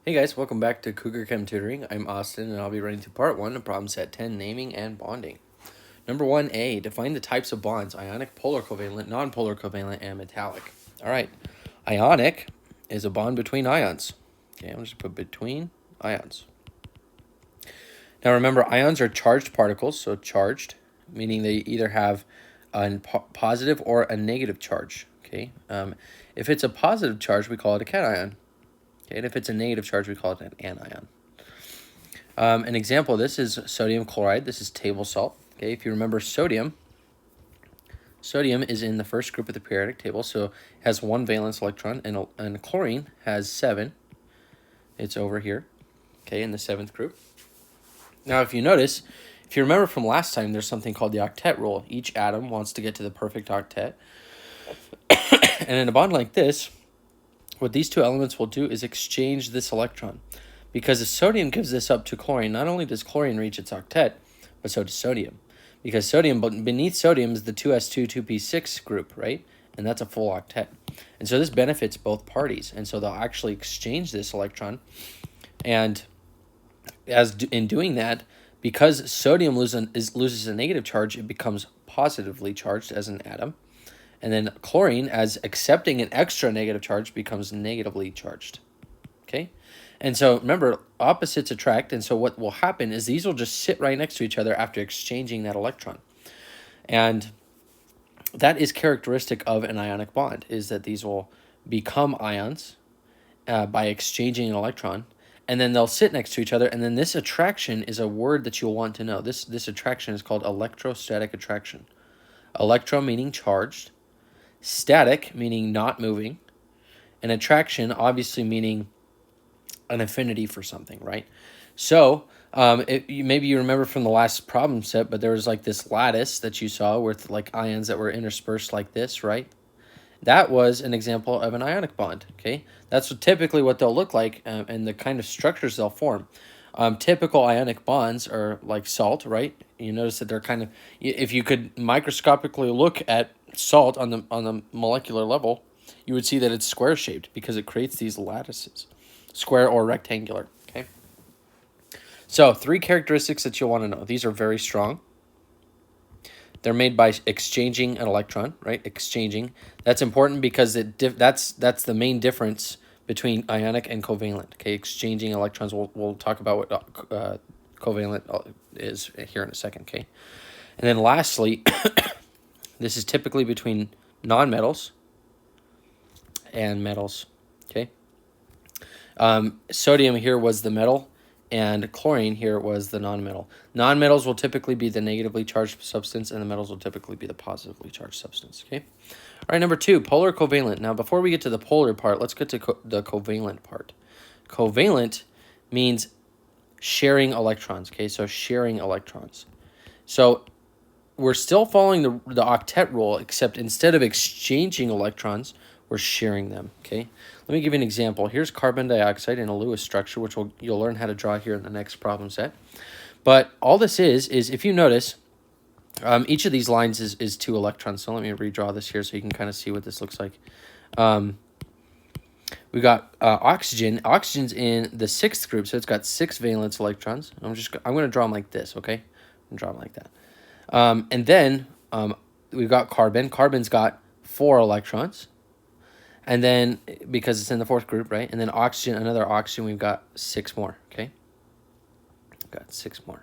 Hey guys, welcome back to Cougar Chem Tutoring. I'm Austin and I'll be running through part 1 of problem set 10, naming and bonding. Number 1A, define the types of bonds: ionic, polar covalent, nonpolar covalent, and metallic. Alright, ionic is a bond between ions. Okay, I'm just put between ions. Now remember, ions are charged particles, so charged, meaning they either have a positive or a negative charge. Okay, if it's a positive charge, we call it a cation. Okay, and if it's a negative charge, we call it an anion. An example of this is sodium chloride. This is table salt. Okay, if you remember sodium is in the first group of the periodic table, so it has one valence electron, and chlorine has 7. It's over here, okay, in the 7th group. Now, if you notice, if you remember from last time, there's something called the octet rule. Each atom wants to get to the perfect octet. And in a bond like this, what these two elements will do is exchange this electron. Because if sodium gives this up to chlorine, not only does chlorine reach its octet, but so does sodium. Because sodium, beneath sodium is the 2s2, 2p6 group, right? And that's a full octet. And so this benefits both parties. And so they'll actually exchange this electron. And in doing that, because sodium loses a negative charge, it becomes positively charged as an atom. And then chlorine, as accepting an extra negative charge, becomes negatively charged. Okay? And so remember, opposites attract, and so what will happen is these will just sit right next to each other after exchanging that electron. And that is characteristic of an ionic bond, is that these will become ions by exchanging an electron, and then they'll sit next to each other, and then this attraction is a word that you'll want to know. This attraction is called electrostatic attraction. Electro meaning charged, static meaning not moving, and attraction obviously meaning an affinity for something, right? So maybe you remember from the last problem set, but there was like this lattice that you saw with like ions that were interspersed like this, right? That was an example of an ionic bond, okay? That's typically what they'll look like and the kind of structures they'll form. Typical ionic bonds are like salt, right? You notice that they're kind of, if you could microscopically look at salt on the molecular level, you would see that it's square shaped because it creates these lattices, square or rectangular. Okay, so 3 characteristics that you'll want to know. These are very strong. They're made by exchanging an electron, right? Exchanging. That's important because that's the main difference between ionic and covalent. Okay, exchanging electrons. We'll talk about what covalent is here in a second. Okay, and then lastly, this is typically between nonmetals and metals. Okay, sodium here was the metal, and chlorine here was the nonmetal. Nonmetals will typically be the negatively charged substance, and the metals will typically be the positively charged substance. Okay. All right, number 2, polar covalent. Now, before we get to the polar part, let's get to the covalent part. Covalent means sharing electrons. Okay, so sharing electrons. So we're still following the octet rule, except instead of exchanging electrons, we're sharing them. Okay, let me give you an example. Here's carbon dioxide in a Lewis structure, which you'll learn how to draw here in the next problem set. But all this is if you notice, each of these lines is 2 electrons. So let me redraw this here so you can kind of see what this looks like. We got oxygen. Oxygen's in the 6th group, so it's got 6 valence electrons. I'm going to draw them like this, okay? I'm going to draw them like that. And then we've got carbon. Carbon's got 4 electrons. And then, because it's in the 4th group, right? And then oxygen, another oxygen, we've got 6 more, okay? We've got 6 more.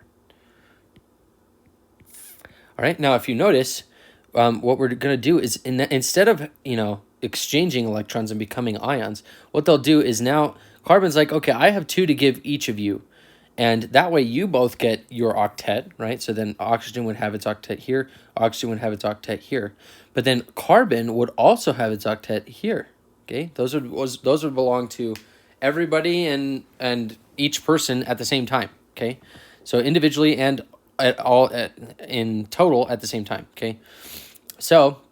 All right, now if you notice, what we're going to do is, instead of, exchanging electrons and becoming ions, what they'll do is now, carbon's like, okay, I have 2 to give each of you. And that way you both get your octet, right? So then oxygen would have its octet here, oxygen would have its octet here. But then carbon would also have its octet here, okay? Those would belong to everybody and each person at the same time, okay? So individually and in total at the same time, okay? So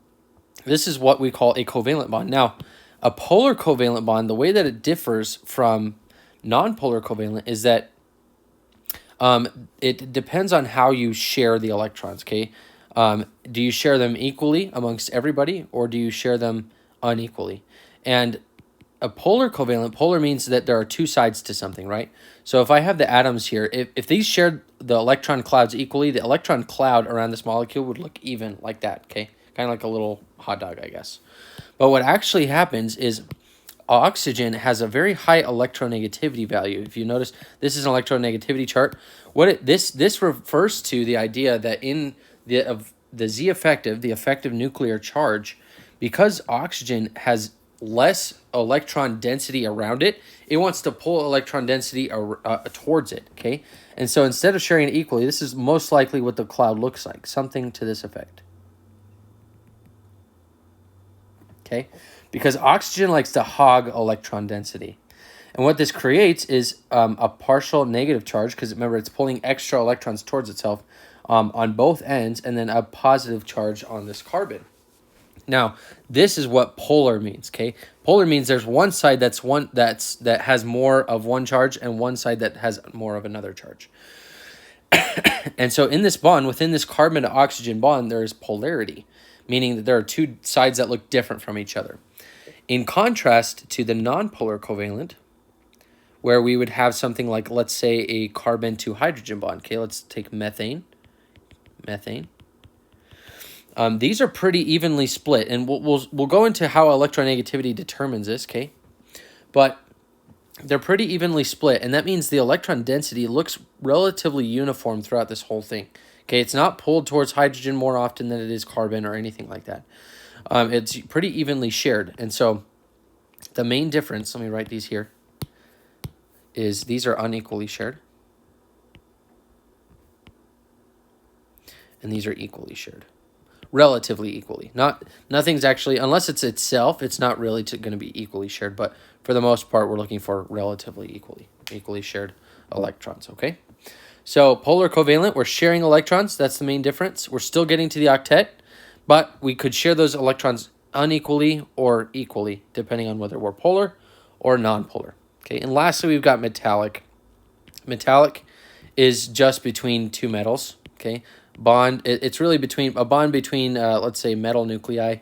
this is what we call a covalent bond. Now, a polar covalent bond, the way that it differs from nonpolar covalent is that it depends on how you share the electrons, okay? Do you share them equally amongst everybody, or do you share them unequally? And a polar covalent, polar means that there are two sides to something, right? So if I have the atoms here, if these shared the electron clouds equally, the electron cloud around this molecule would look even like that, okay? Kind of like a little hot dog, I guess. But what actually happens is oxygen has a very high electronegativity value. If you notice, this is an electronegativity chart. This refers to the idea that in the Z effective, the effective nuclear charge, because oxygen has less electron density around it, it wants to pull electron density towards it, okay? And so instead of sharing it equally, this is most likely what the cloud looks like, something to this effect. Okay? Because oxygen likes to hog electron density. And what this creates is a partial negative charge, because remember, it's pulling extra electrons towards itself on both ends, and then a positive charge on this carbon. Now, this is what polar means, okay? Polar means there's one side that has more of one charge and one side that has more of another charge. And so in this bond, within this carbon to oxygen bond, there is polarity, meaning that there are two sides that look different from each other. In contrast to the nonpolar covalent, where we would have something like, let's say, a carbon to hydrogen bond. Okay, let's take methane. These are pretty evenly split, and we'll go into how electronegativity determines this, okay? But they're pretty evenly split, and that means the electron density looks relatively uniform throughout this whole thing. Okay, it's not pulled towards hydrogen more often than it is carbon or anything like that. It's pretty evenly shared, and so the main difference, let me write these here, is these are unequally shared, and these are equally shared. Relatively equally. Nothing's actually, unless it's itself, it's not really going to be equally shared, but for the most part, we're looking for relatively equally shared electrons, okay? So polar covalent, we're sharing electrons. That's the main difference. We're still getting to the octet, but we could share those electrons unequally or equally, depending on whether we're polar or nonpolar, okay? And lastly, we've got metallic. Metallic is just between two metals, okay? It's really a bond between, let's say, metal nuclei.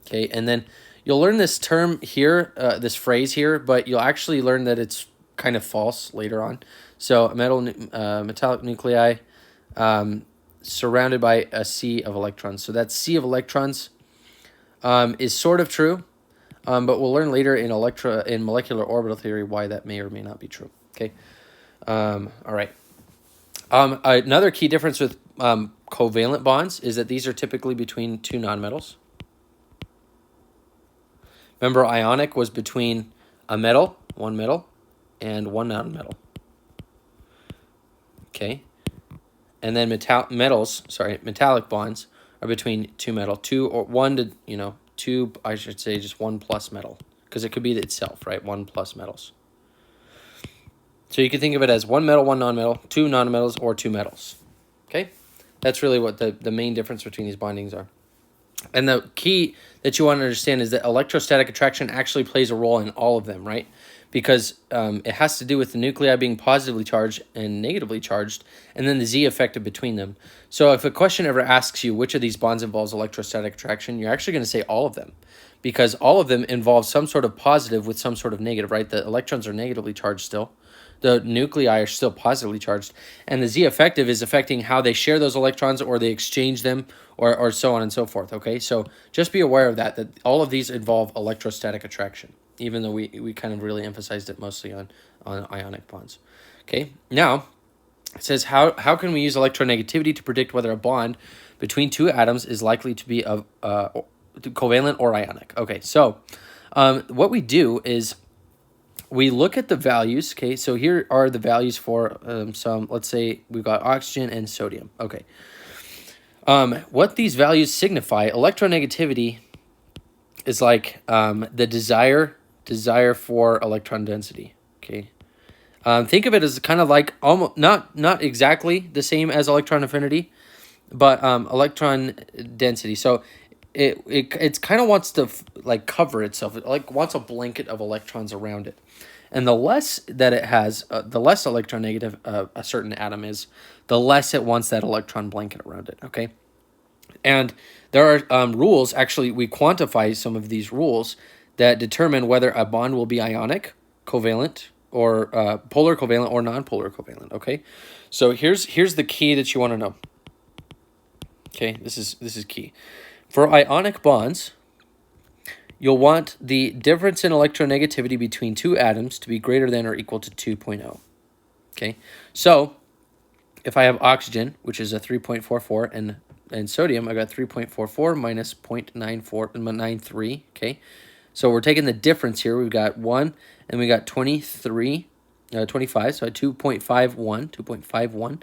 Okay, and then you'll learn this term here, this phrase here, but you'll actually learn that it's kind of false later on. So metallic nuclei surrounded by a sea of electrons. So that sea of electrons is sort of true, but we'll learn later in molecular orbital theory why that may or may not be true. Okay, all right. Another key difference with covalent bonds is that these are typically between two nonmetals. Remember, ionic was between one metal, and one nonmetal. Okay, and then metallic bonds are between two metal, I should say just one plus metal, because it could be itself, right? One plus metals. So you can think of it as one metal, one nonmetal, two nonmetals, or two metals. Okay? That's really what the main difference between these bondings are. And the key that you want to understand is that electrostatic attraction actually plays a role in all of them, right? Because it has to do with the nuclei being positively charged and negatively charged, and then the Z effective between them. So if a question ever asks you which of these bonds involves electrostatic attraction, you're actually going to say all of them, because all of them involve some sort of positive with some sort of negative, right? The electrons are negatively charged still. The nuclei are still positively charged, and the Z effective is affecting how they share those electrons, or they exchange them, or so on and so forth, okay? So just be aware of that all of these involve electrostatic attraction, even though we kind of really emphasized it mostly on ionic bonds. Okay, now it says how can we use electronegativity to predict whether a bond between two atoms is likely to be covalent or ionic? Okay, so what we do is we look at the values, okay? So here are the values for let's say we've got oxygen and sodium, okay? What these values signify, electronegativity is like the desire for electron density, okay? Think of it as kind of like almost not exactly the same as electron affinity, but electron density. So it kind of wants to like cover itself. It like wants a blanket of electrons around it. And the less that it has, the less electronegative a certain atom is, the less it wants that electron blanket around it, okay? And there are rules, actually we quantify some of these rules that determine whether a bond will be ionic, covalent, or polar covalent or non-polar covalent, okay? So here's the key that you want to know. Okay, this is key. For ionic bonds, you'll want the difference in electronegativity between two atoms to be greater than or equal to 2.0. Okay, so if I have oxygen, which is a 3.44, and sodium, I got 3.44 minus 0.9493. Okay, so we're taking the difference here. We've got 1 and we got 25, so 2.51.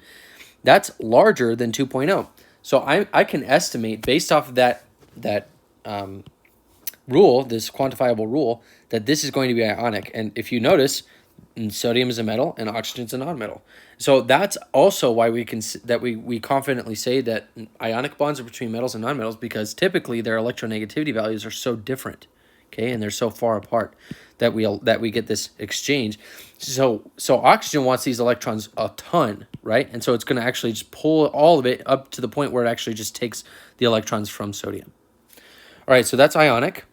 That's larger than 2.0. So I can estimate based off of that rule, this quantifiable rule, that this is going to be ionic. And if you notice, sodium is a metal and oxygen is a non-metal. So that's also why we confidently say that ionic bonds are between metals and non-metals, because typically their electronegativity values are so different, okay, and they're so far apart that we get this exchange. So oxygen wants these electrons a ton, right? And so it's going to actually just pull all of it up to the point where it actually just takes the electrons from sodium. All right, so that's ionic.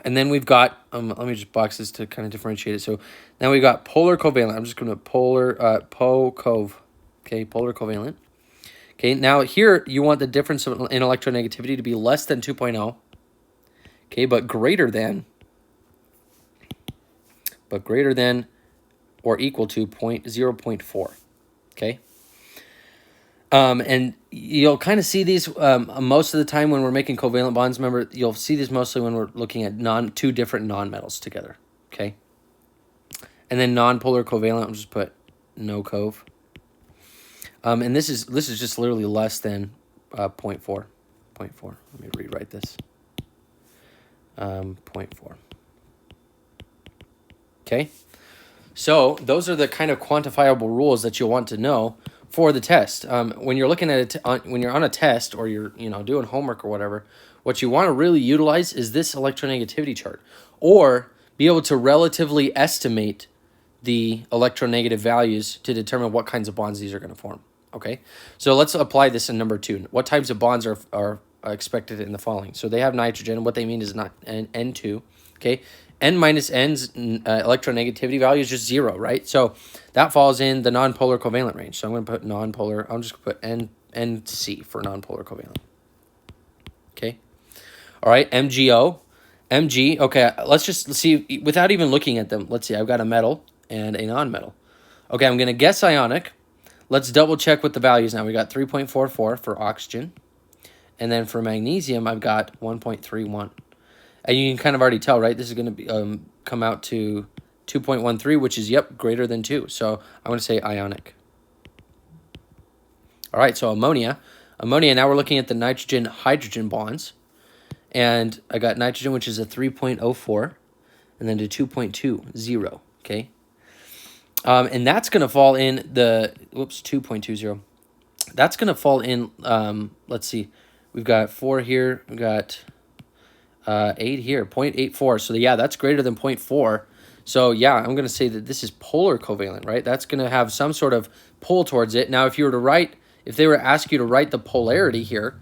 And then we've got, let me just box this to kind of differentiate it. So now we've got polar covalent. I'm just going to polar, po-cov, okay, polar covalent. Okay, now here you want the difference in electronegativity to be less than 2.0, okay, but greater than or equal to 0.4, okay? And you'll kind of see these most of the time when we're making covalent bonds. Remember, you'll see these mostly when we're looking at two different nonmetals together, okay? And then nonpolar covalent, I'll just put no cov. And this is just literally less than 0.4. Let me rewrite this. 0.4. Okay? So those are the kind of quantifiable rules that you'll want to know for the test. When you're looking at it, when you're on a test or you're doing homework or whatever, what you want to really utilize is this electronegativity chart, or be able to relatively estimate the electronegative values to determine what kinds of bonds these are going to form. Okay, so let's apply this in number 2. What types of bonds are expected in the following? So they have nitrogen. What they mean is not N2. Okay, N minus N's electronegativity value is just 0, right? So that falls in the nonpolar covalent range. So I'm going to put nonpolar. I'm just going to put NC for nonpolar covalent. Okay. All right, MgO. Mg, okay, let's just see, without even looking at them, let's see, I've got a metal and a non-metal. Okay, I'm going to guess ionic. Let's double check with the values now. We got 3.44 for oxygen. And then for magnesium, I've got 1.31. And you can kind of already tell, right? This is going to be come out to 2.13, which is, yep, greater than 2. So I'm going to say ionic. All right, so ammonia. Ammonia, now we're looking at the nitrogen-hydrogen bonds. And I got nitrogen, which is a 3.04, and then to 2.20, okay? And that's going to fall in the, 2.20. That's going to fall in, let's see, we've got 4 here, we've got 8 here, 0.84. So yeah, that's greater than 0.4. So yeah, I'm going to say that this is polar covalent, right? That's going to have some sort of pull towards it. Now, if they were to ask you to write the polarity here,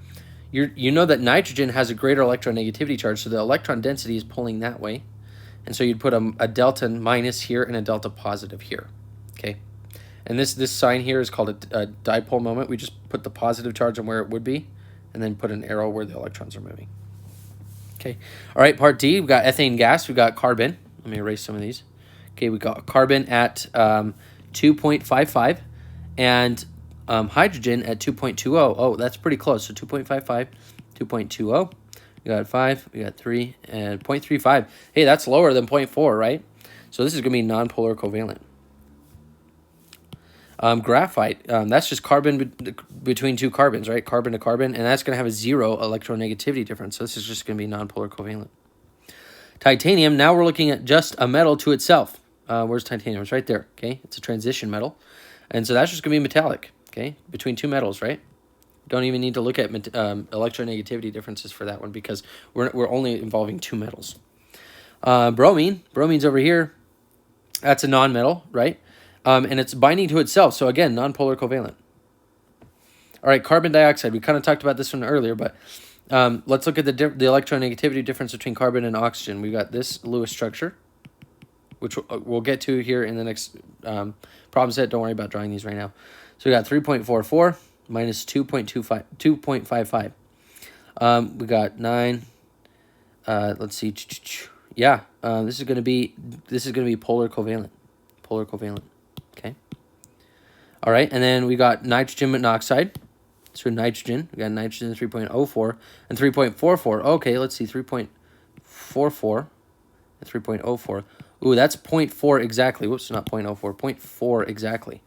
you know that nitrogen has a greater electronegativity charge, so the electron density is pulling that way. And so you'd put a delta minus here and a delta positive here, okay? And this sign here is called a dipole moment. We just put the positive charge on where it would be, and then put an arrow where the electrons are moving. Okay, all right, part D, we've got ethane gas, we've got carbon. Let me erase some of these. Okay, we got carbon at 2.55, and hydrogen at 2.20. Oh, that's pretty close. So 2.55, 2.20. We got 5, we got 3, and 0.35. Hey, that's lower than 0.4, right? So this is going to be nonpolar covalent. Graphite, that's just carbon between two carbons, right? Carbon to carbon, and that's going to have a 0 electronegativity difference. So this is just going to be nonpolar covalent. Titanium, now we're looking at just a metal to itself. Where's titanium? It's right there, okay? It's a transition metal. And so that's just going to be metallic, okay? Between two metals, right? Don't even need to look at electronegativity differences for that one, because we're only involving two metals. Bromine's over here. That's a non-metal, right? And it's binding to itself. So again, nonpolar covalent. All right, carbon dioxide. We kind of talked about this one earlier, but let's look at the electronegativity difference between carbon and oxygen. We've got this Lewis structure, which we'll get to here in the next problem set. Don't worry about drawing these right now. So we got 3.44 minus 2.55. We got 9. Let's see. Yeah, this is gonna be polar covalent. Polar covalent. Okay. All right, and then we got nitrogen monoxide. So nitrogen, we got nitrogen 3.04 and 3.44. Okay, let's see, 3.44 and 3.04. Ooh, that's 0.4 exactly. Whoops, not 0.04, 0.4 exactly.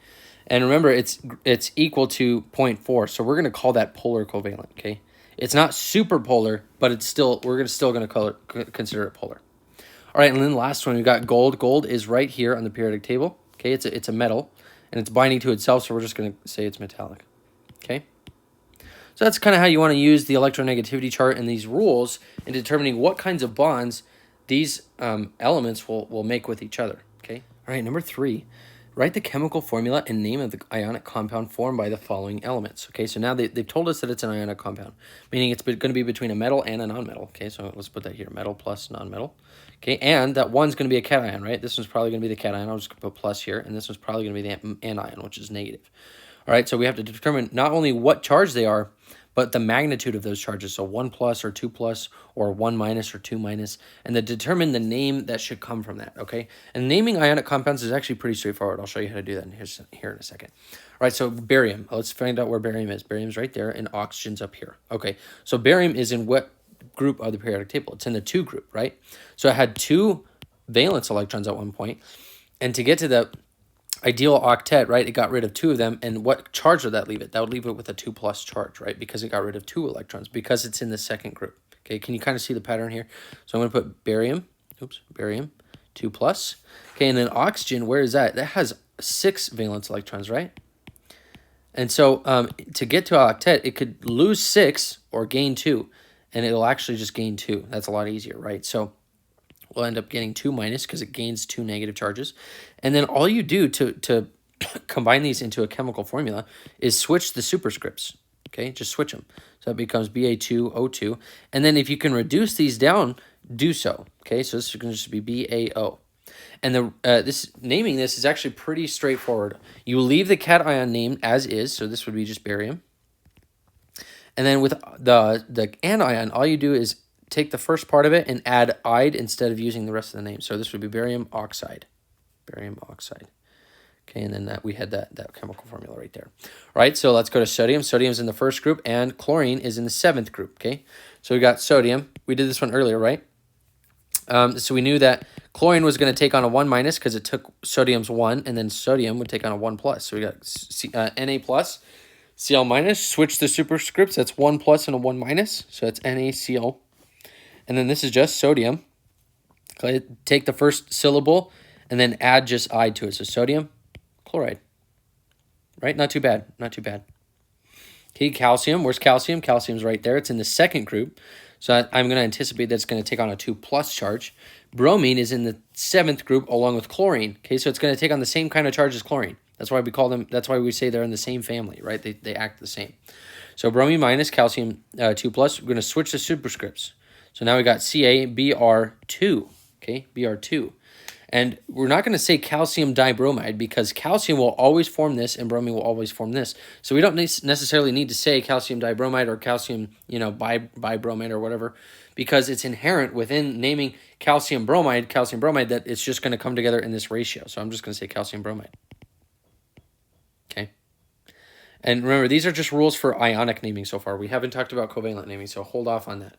And remember, it's equal to 0.4, so we're going to call that polar covalent, okay? It's not super polar, but it's still, we're still going to consider it polar. All right, and then the last one, we got gold. Gold is right here on the periodic table, okay? It's a metal, and it's binding to itself, so we're just going to say it's metallic, okay? So that's kind of how you want to use the electronegativity chart and these rules in determining what kinds of bonds these elements will make with each other, okay? All right, number 3, write the chemical formula and name of the ionic compound formed by the following elements, okay? So now they've told us that it's an ionic compound, meaning it's going to be between a metal and a nonmetal, okay? So let's put that here, metal plus nonmetal, okay? And that one's going to be a cation, right? This one's probably going to be the cation. I'll just put plus here, and this one's probably going to be the anion, which is negative. All right, so we have to determine not only what charge they are, but the magnitude of those charges, so 1 plus or 2 plus or 1 minus or 2 minus, and then determine the name that should come from that, okay? And naming ionic compounds is actually pretty straightforward. I'll show you how to do that here in a second. All right, so barium. Let's find out where barium is. Barium's right there, and oxygen's up here. Okay, so barium is in what group of the periodic table? It's in the 2 group, right? So it had 2 valence electrons at one point, and to get to the ideal octet, right, it got rid of 2 of them, and what charge would that leave it? That would leave it with a 2 plus charge, right, because it got rid of 2 electrons, because it's in the second group. Okay, can you kind of see the pattern here? So I'm going to put barium, barium, 2 plus. Okay, and then oxygen, where is that? That has 6 valence electrons, right? And so to get to octet, it could lose 6 or gain 2, and it'll actually just gain 2. That's a lot easier, right? So we'll end up getting 2 minus because it gains 2 negative charges. And then all you do to combine these into a chemical formula is switch the superscripts, okay? Just switch them. So it becomes Ba2O2. And then if you can reduce these down, do so, okay? So this is going to just be BaO. And naming this is actually pretty straightforward. You leave the cation name as is, so this would be just barium. And then with the anion, all you do is take the first part of it and add "ide" instead of using the rest of the name. So this would be barium oxide. Barium oxide. Okay, and then we had that chemical formula right there. All right, so let's go to sodium. Sodium's in the first group, and chlorine is in the 7th group, okay? So we got sodium. We did this one earlier, right? So we knew that chlorine was going to take on a 1 minus because it took sodium's 1, and then sodium would take on a 1 plus. So we got Na plus, Cl minus. Switch the superscripts. That's 1 plus and a 1 minus. So that's NaCl. And then this is just sodium. Okay, take the first syllable and then add just "ide" to it. So sodium chloride. Right? Not too bad. Not too bad. Okay, calcium. Where's calcium? Calcium's right there. It's in the 2nd group. So I'm going to anticipate that it's going to take on a 2 plus charge. Bromine is in the 7th group along with chlorine. Okay, so it's going to take on the same kind of charge as chlorine. That's why we call them, that's why we say they're in the same family, right? They act the same. So bromine minus, calcium 2 plus. We're going to switch the superscripts. So now we got CaBr2, okay, Br2. And we're not going to say calcium dibromide because calcium will always form this and bromine will always form this. So we don't necessarily need to say calcium dibromide or calcium, bibromide or whatever, because it's inherent within naming calcium bromide that it's just going to come together in this ratio. So I'm just going to say calcium bromide. Okay. And remember, these are just rules for ionic naming so far. We haven't talked about covalent naming, so hold off on that.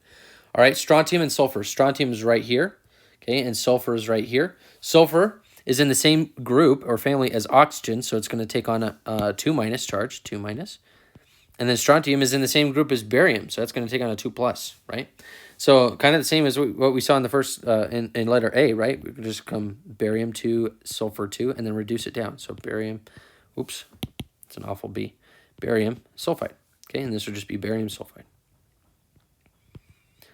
All right, strontium and sulfur. Strontium is right here, okay, and sulfur is right here. Sulfur is in the same group or family as oxygen, so it's going to take on a 2 minus charge, 2 minus. And then strontium is in the same group as barium, so that's going to take on a 2 plus, right? So kind of the same as what we saw in the first, in letter A, right? We can just come barium 2, sulfur 2, and then reduce it down. So barium, oops, it's an awful B. Barium sulfide, okay, and this would just be barium sulfide.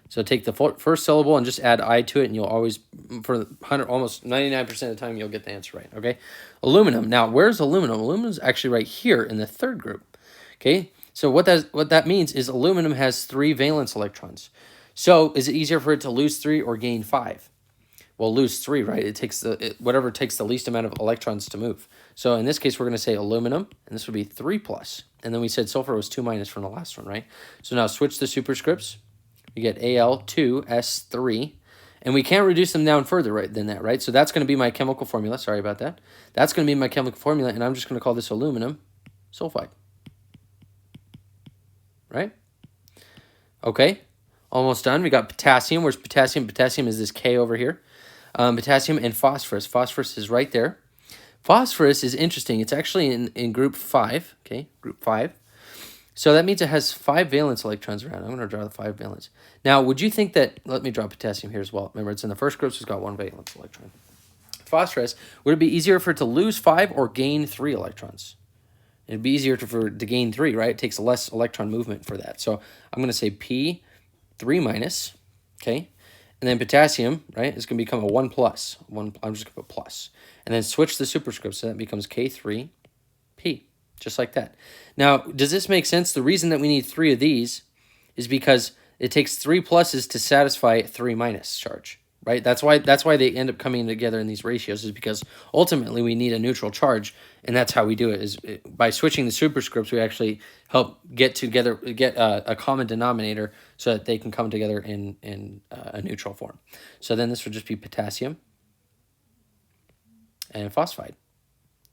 So take the first syllable and just add "ide" to it, and you'll always, for almost 99% of the time, you'll get the answer right, okay? Aluminum. Now, where's aluminum? Aluminum is actually right here in the 3rd group, okay? So what that means is aluminum has 3 valence electrons. So is it easier for it to lose 3 or gain 5? Well, lose 3, right? It takes whatever takes the least amount of electrons to move. So in this case, we're going to say aluminum, and this would be 3 plus. And then we said sulfur was 2 minus from the last one, right? So now switch the superscripts. We get Al2S3. And we can't reduce them down further than that, right? So that's going to be my chemical formula. Sorry about that. That's going to be my chemical formula, and I'm just going to call this aluminum sulfide. Right? Okay. Almost done. We got potassium. Where's potassium? Potassium is this K over here. Potassium and phosphorus. Phosphorus is right there. Phosphorus is interesting. It's actually in group 5. Okay, group 5. So that means it has 5 valence electrons around. I'm going to draw the 5 valence. Now, would you think that, let me draw potassium here as well. Remember, it's in the first group, so it's got 1 valence electron. Phosphorus, would it be easier for it to lose 5 or gain 3 electrons? It'd be easier for it to gain 3, right? It takes less electron movement for that. So I'm going to say P3 minus, okay? And then potassium, right, is going to become a 1 plus. I'm just going to put plus. And then switch the superscript, so that becomes K3P. Just like that. Now, does this make sense? The reason that we need 3 of these is because it takes 3 pluses to satisfy 3 minus charge, right? That's why they end up coming together in these ratios, is because ultimately we need a neutral charge, and that's how we do it. Is by switching the superscripts, we actually help get a common denominator so that they can come together in a neutral form. So then this would just be potassium and phosphide.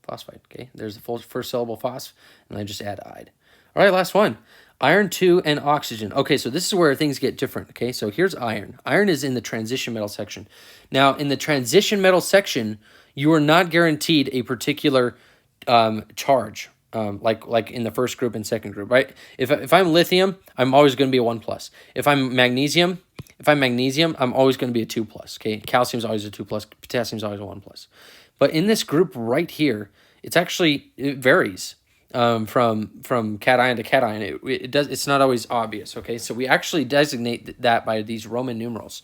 Phosphide, okay? There's the first syllable phos, and I just add ide. All right, last one. Iron 2 and oxygen. Okay, so this is where things get different, okay? So here's iron. Iron is in the transition metal section. Now, in the transition metal section, you are not guaranteed a particular charge, like in the first group and second group, right? If I'm lithium, I'm always going to be a 1 plus. If I'm magnesium, I'm always going to be a 2 plus, okay? Calcium's always a 2 plus. Potassium's always a 1 plus. But in this group right here, it varies from cation to cation. It's not always obvious, okay? So we actually designate that by these Roman numerals.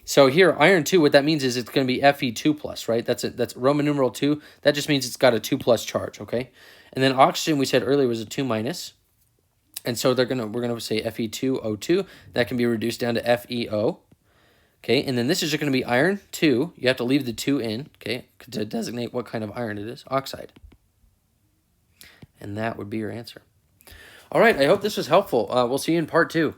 So here, iron 2, what that means is it's going to be Fe2 plus, right? That's Roman numeral 2. That just means it's got a 2 plus charge, okay? And then oxygen, we said earlier, was a 2 minus. And so we're gonna say Fe2O2. That can be reduced down to FeO. Okay, and then this is just going to be iron 2. You have to leave the 2 in, okay, to designate what kind of iron it is, oxide. And that would be your answer. All right, I hope this was helpful. We'll see you in part 2.